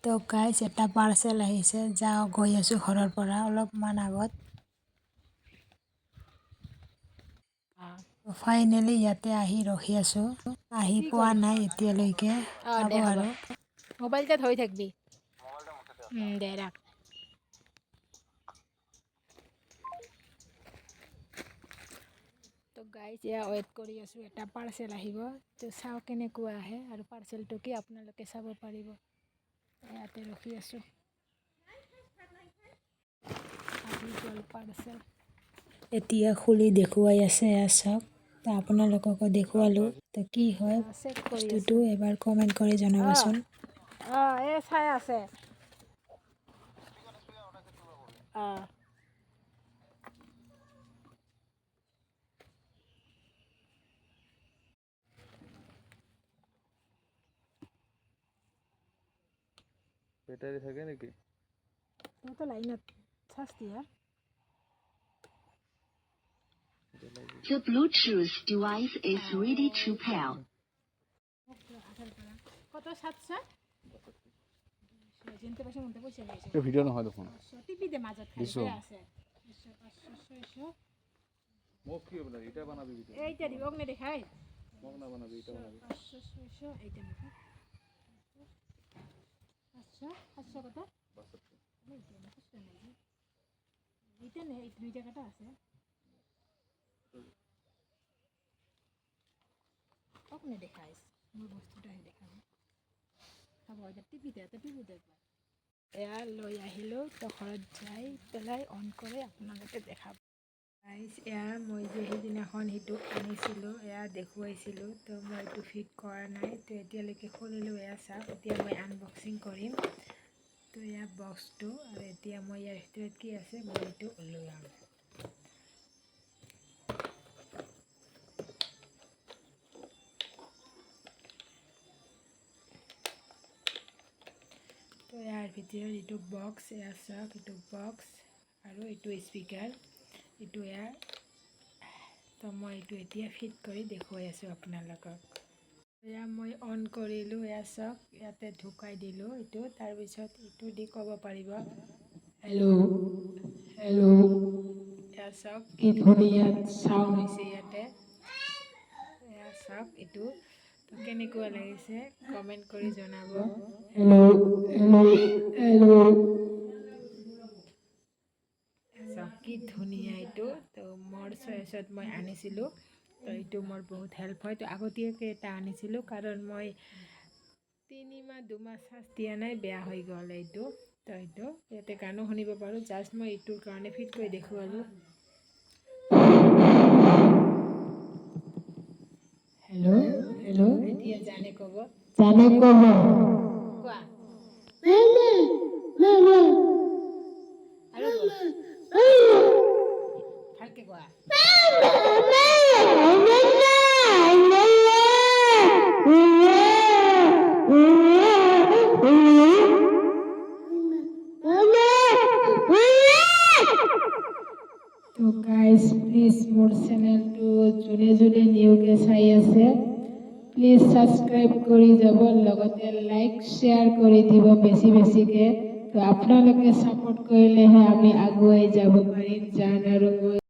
তো গাইজ এটা পাৰ্চেল আহিছে, যাওঁ গৈ আছোঁ ঘৰৰ পৰা অলপমান আগত। ফাইনেলি ইয়াতে আহি ৰখি আছোঁ, আহি পোৱা নাই এতিয়ালৈকে, পাব আৰু। মোবাইলটা ধৰি থাকবি দে ৰাখ। তো গাইজ এয়া ৱেইট কৰি আছোঁ, এটা পাৰ্চেল আহিব। তো চাওঁ কেনেকুৱা আহে আৰু পাৰ্চেলটো কি আপোনালোকে চাব পাৰিব। ইয়াতে ৰখি আছোঁ, আহি গ'ল পাৰ্চেল। এতিয়া খুলি দেখুৱাই আছে, এয়া চাওক। তো আপোনালোককো দেখুৱালোঁ, তো কি হয় চেক কৰি বস্তুটো আছোঁ। এবাৰ কমেণ্ট কৰি জনাবচোন। এই চাই আছে। ব্যাটারি থাকে নাকি? তো লাইনত চার্জ দিয়া। The Bluetooth device is ready to pair. কত 700? জিনতে পাশে মনতে পয়সা লাইছে। এই ভিডিও নহয় দেখোন। টিপি দে মাঝত দিছো। খাই আছে। 500 600 মোক কি বলা এটা বানাবি ভিডিও। এইটা দিব অগ্নে দেখাই। মোক না বানাবি এটা বানাবি। 500 600 এইটা দেখো। 500 কত? 62 এইটা নেই, এই দুই টাকাটা আছে। অগ্নে দেখাইছ। মোর বস্তুটা দেখাবো। খাবো এটা টিপিতে একবার। এয়া লৈ আহিলো, তো ঘৰত যাই পেলাই অন কৰি আপোনালোকে দেখাব। গাইজ এয়া মই যে সেইদিনাখন সেইটো আনিছিলোঁ, এয়া দেখুৱাইছিলোঁ, তো মই এইটো ফিট কৰা নাই। তো এতিয়ালৈকে খুলিলোঁ, এয়া চাওক। এতিয়া মই আনবক্সিং কৰিম। তো এয়া বক্সটো, আৰু এতিয়া মই ইয়াৰ ভিতৰত কি আছে মই এইটো উলিয়াম। তো ইয়াৰ ভিতৰত এইটো বক্স, এয়া চাওক এইটো বক্স, আৰু এইটো স্পিকাৰ, এইটো এয়া। তো মই এইটো এতিয়া ফিট কৰি দেখুৱাই আছোঁ আপোনালোকক। এয়া মই অন কৰিলোঁ, এয়া চাওক। ইয়াতে ঢুকাই দিলোঁ এইটো, তাৰপিছত এইটো দি ক'ব পাৰিব হেল্ল' হেল্ল'। এয়া চাওক কি ধুনীয়া চাউণ্ড হৈছে ইয়াতে। এয়া চাওক এইটো। তো কেনেকুৱা লাগিছে কমেণ্ট কৰি জনাব। Hello' hello' hello'. চাওক কি ধুনীয়া এইটো। তো মোৰ চইচত মই আনিছিলোঁ, তো এইটো মোৰ বহুত হেল্প হয়। তো আগতীয়াকৈ এটা আনিছিলোঁ, কাৰণ মই 3 মাহ 2 মাহ চাৰ্জ দিয়া নাই, বেয়া হৈ গ'ল এইটো। তো এইটো ইয়াতে গানো শুনিব পাৰোঁ, জাষ্ট মই এইটোৰ কাৰণে ফিট কৰি দেখুৱালোঁ। Hello' hello'. এতিয়া জানে ক'ব, জানে ক'ব কোৱা আৰু ভালকে কোৱা। তো গাইজ প্লিজ মোৰ চেনেলটো যোনে নিউকে চাই আছে, প্লিজ ছাবস্ক্ৰাইব কৰি যাব, লগতে লাইক শ্বেয়াৰ কৰি দিব বেছিকৈ। তো আপোনালোকে ছাপোৰ্ট কৰিলেহে আমি আগুৱাই যাব পাৰিম, জান আৰু মই।